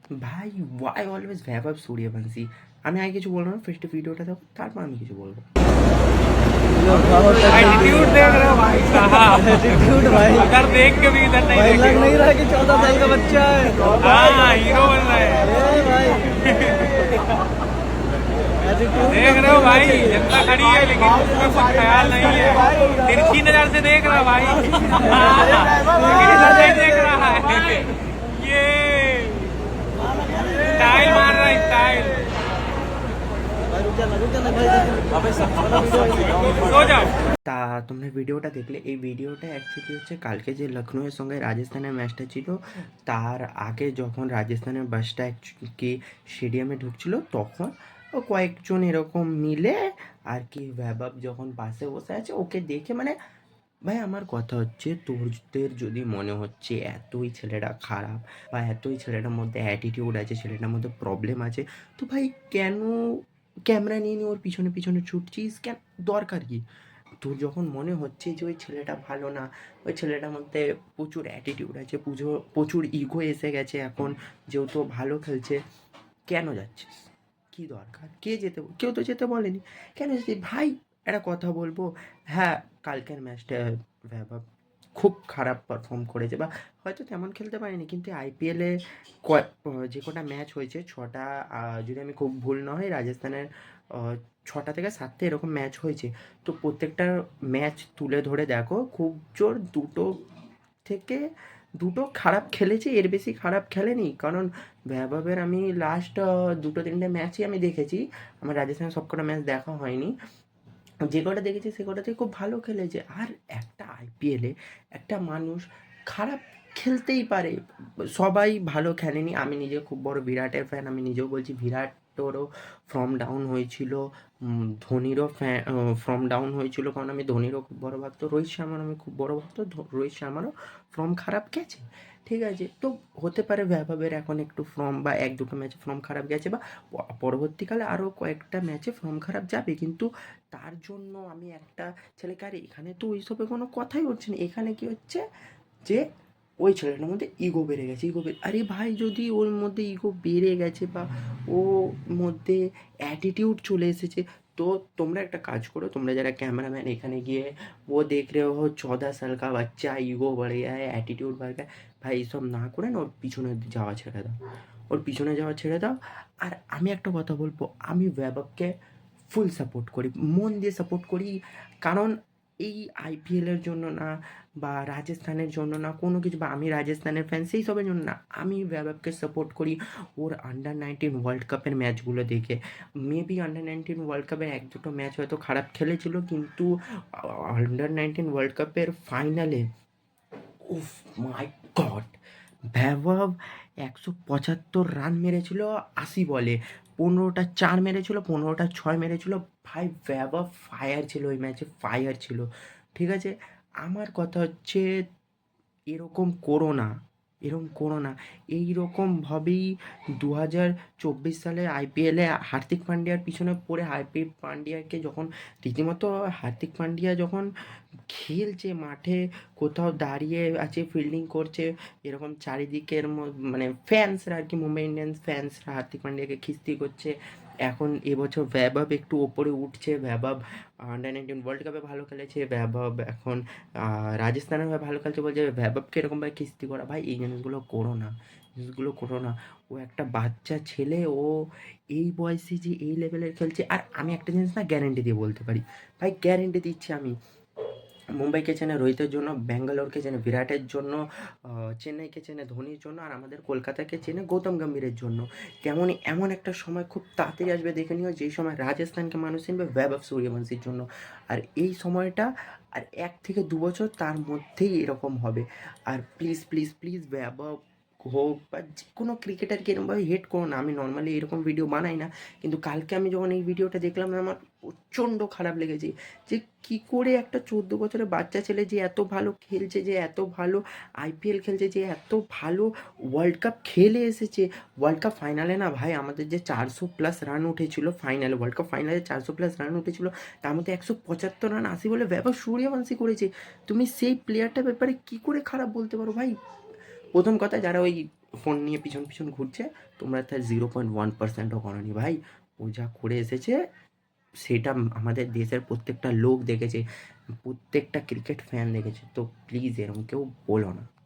ভাই Y always ভ্যাভ Suryavanshi. আমি আগে কিছু বলবো না, ফার্স্ট ভিডিওটা দেখো তারপর আমি কিছু বলবো। एटीट्यूड देख रहे हो भाई साहब, एटीट्यूड भाई अगर देख के भी इधर नहीं भाई लग देखे। नहीं रहा कि 14 साल का बच्चा है। हाँ हीरो बन रहे हैं। ए भाई एटीट्यूड देख रहे हो भाई, जनता खड़ी है लेकिन उसमें कुछ ख्याल नहीं है, तिरछी नजर से देख रहा भाई। लेकिन इधर नहीं देख रहा है, ये स्टाइल मार रहा है स्टाइल। भाई रुक जा ना भाई, अबे वाला वीडियो सो जाओ। তা তোমরা ভিডিওটা দেখলে, এই ভিডিওটা অ্যাকচুয়ালি হচ্ছে কালকে যে লখনৌয়ের সঙ্গে রাজস্থানের ম্যাচটা ছিল তার আগে যখন রাজস্থানের বাসটা কি স্টেডিয়ামে ঢুকছিল তখন ও কয়েকজন এরকম মিলে আর কি ভ্যাবাব যখন পাশে বসে আছে ওকে দেখে মানে ভাই আমার কথা হচ্ছে তোদের যদি মনে হচ্ছে এতই ছেলেটা খারাপ বা এতই ছেলেটার মধ্যে অ্যাটিটিউড আছে, ছেলেটার মধ্যে প্রবলেম আছে, তো ভাই কেন ক্যামেরা নিয়ে নিয়ে ওর পিছনে পিছনে ছুটছিস? কেন? দরকার কি? তোর যখন মনে হচ্ছে যে ওই ছেলেটা ভালো না, ওই ছেলেটার মধ্যে প্রচুর অ্যাটিটিউড আছে, প্রচুর ইগো এসে গেছে এখন, যেহেতু ও ভালো খেলছে, কেন যাচ্ছিস? কী দরকার? কেউ তো যেতে বলেনি, কেন যাচ্ছিস ভাই? একটা কথা বলবো, হ্যাঁ কালকের ম্যাচটা ভ্যাবাব খুব খারাপ পারফর্ম করেছে বা হয়তো তেমন খেলতে পারেনি, কিন্তু আইপিএলে যে কটা ম্যাচ হয়েছে ছটা, যদি আমি খুব ভুল না হয় রাজস্থানের 6টা থেকে 7টা এরকম ম্যাচ হয়েছে, তো প্রত্যেকটা ম্যাচ তুলে ধরে দেখো খুব জোর থেকে দুটো খারাপ খেলেছে, এর বেশি খারাপ খেলেনি। কারণ ভ্যাবাবের আমি লাস্ট 2-3টে ম্যাচই আমি দেখেছি, আমার রাজস্থানের সবকটা ম্যাচ দেখা হয়নি, যে কটা দেখেছি সে কটাতেই খুব ভালো খেলেছে। আর একটা আইপিএলে একটা মানুষ খারাপ খেলতেই পারে, সবাই ভালো খেলেনি। আমি নিজে খুব বড় বিরাটের ফ্যান, আমি নিজেও বলছি বিরাটেরও ফর্ম ডাউন হয়েছিল, ধোনিরও ফর্ম ডাউন হয়েছিল, কারণ আমি ধোনিরও খুব বড় ভক্ত, রোহিত শর্মার আমি খুব বড় ভক্ত, রোহিত শর্মারও ফর্ম খারাপ গেছে, ঠিক আছে। তো হতে পারে ভ্যাভাবের এখন একটু ফর্ম বা 1-2টো ম্যাচে ফর্ম খারাপ গেছে বা পরবর্তীকালে আরও কয়েকটা ম্যাচে ফর্ম খারাপ যাবে, কিন্তু তার জন্য আমি একটা ছেলেকে, আর এখানে তো ওইসবে কোনো কথাই হচ্ছে না, এখানে কি হচ্ছে যে ওই ছেলেটার মধ্যে ইগো বেড়ে গেছে, আরে ভাই যদি ওর মধ্যে ইগো বেড়ে গেছে বা ওর মধ্যে অ্যাটিটিউড চলে এসেছে, তো তোমরা একটা কাজ করো, তোমরা যারা ক্যামেরাম্যান এখানে গিয়ে ও দেখ রে হো 14 সাল কা বাচ্চা, ইগো बढ़ गया है, অ্যাটিটিউড बढ़ गया, ভাই এইসব না করে না ওর পিছনে যাওয়া ছেড়ে দাও, ওর পিছনে যাওয়া ছেড়ে দাও। আর আমি একটা কথা বলবো, আমি ভ্যাববকে ফুল সাপোর্ট করি, মন দিয়ে সাপোর্ট করি, কারণ এই আইপিএলের জন্য না বা রাজস্থানের জন্য না কোনো কিছু, বা আমি রাজস্থানের ফ্যান সেই সবের জন্য না, আমি ভ্যাববকে সাপোর্ট করি ওর আন্ডার 19 ওয়ার্ল্ড কাপের ম্যাচগুলো দেখে। মেবি আন্ডার 19 ওয়ার্ল্ড কাপের 1-2টো ম্যাচ হয়তো খারাপ খেলেছিল, কিন্তু আন্ডার 19 ওয়ার্ল্ড কাপের ফাইনালে, উফ মাই গড, ভ্যাবব 175 রান মেরেছিল 80 বলে, 15টা 4 মেরেছিল, 15টা 6 মেরেছিল, ভাই ভ্যাবব ফায়ার ছিল ওই ম্যাচে, ফায়ার ছিল, ঠিক আছে। আমার কথা হচ্ছে এরকম করো না, এরকম করো না, এইরকমভাবেই 2024 সালে আইপিএলে হার্দিক পান্ডিয়ার পিছনে পড়ে, হার্দিক পান্ডিয়াকে যখন রীতিমতো, হার্দিক পান্ডিয়া যখন খেলছে মাঠে, কোথাও দাঁড়িয়ে আছে ফিল্ডিং করছে, এরকম চারিদিকের মানে ফ্যান্সরা আর কি, মুম্বাই ইন্ডিয়ান্স ফ্যান্সরা হার্দিক পান্ডিয়াকে খিস্তি করছে। এখন এবছর ভ্যাবব একটু ওপরে উঠছে, ভ্যাবব আন্ডার 19 ওয়ার্ল্ড কাপে ভালো খেলেছে, ভ্যাবব এখন রাজস্থানের হয়ে ভালো খেলছে, বলছে ভ্যাববকে এরকমভাবে কিস্তি করা, ভাই এই জিনিসগুলো করো না, জিনিসগুলো করো না। ও একটা বাচ্চা ছেলে, ও এই বয়সে যে এই লেভেলের খেলছে। আর আমি একটা জিনিস না গ্যারেন্টি দিয়ে বলতে পারি, ভাই গ্যারেন্টি দিচ্ছি আমি, মুম্বাইকে চেনে রোহিতের জন্য, ব্যাঙ্গালোরকে চেনে বিরাটের জন্য, চেন্নাইকে চেনে ধোনির জন্য, আর আমাদের কলকাতাকে চেনে গৌতম গম্ভীরের জন্য। কেমনই এমন একটা সময় খুব তাড়াতাড়ি আসবে দেখে নিও, যেই সময় রাজস্থানকে মানুষ চিনবে ভ্যাবব সূর্যবংশীর জন্য। আর এই সময়টা আর 1 থেকে 2 বছর তার মধ্যেই এরকম হবে। আর প্লিজ প্লিজ প্লিজ ভ্যাবব হোক বা যে কোনো ক্রিকেটারকে এরকমভাবে হেট করো না, আমি নর্মালি এরকম ভিডিও বানাই না, কিন্তু কালকে আমি যখন এই ভিডিওটা দেখলাম না, আমার প্রচণ্ড খারাপ লেগেছে যে কী করে একটা 14 বছরের বাচ্চা ছেলে যে এত ভালো খেলছে, যে এত ভালো আইপিএল খেলছে, যে এত ভালো ওয়ার্ল্ড কাপ খেলে এসেছে, ওয়ার্ল্ড কাপ ফাইনালে না ভাই আমাদের যে 400+ রান উঠেছিল ফাইনালে, ওয়ার্ল্ড কাপ ফাইনালে 400+ রান উঠেছিল, তার মধ্যে 175 রান 80 বলে ভ্যাবব সূর্যবংশী করেছে, তুমি সেই প্লেয়ারটার ব্যাপারে কী করে খারাপ বলতে পারো ভাই? প্রথম কথা, যারা ওই ফোন নিয়ে পিছন পিছন ঘুরছে, তোমরা তার 0.1%ও করনি ভাই। ও যা করে এসেছে সেটা আমাদের দেশের প্রত্যেকটা লোক দেখেছে, প্রত্যেকটা ক্রিকেট ফ্যান দেখেছে। তো প্লিজ এরকম কেউ বলো না।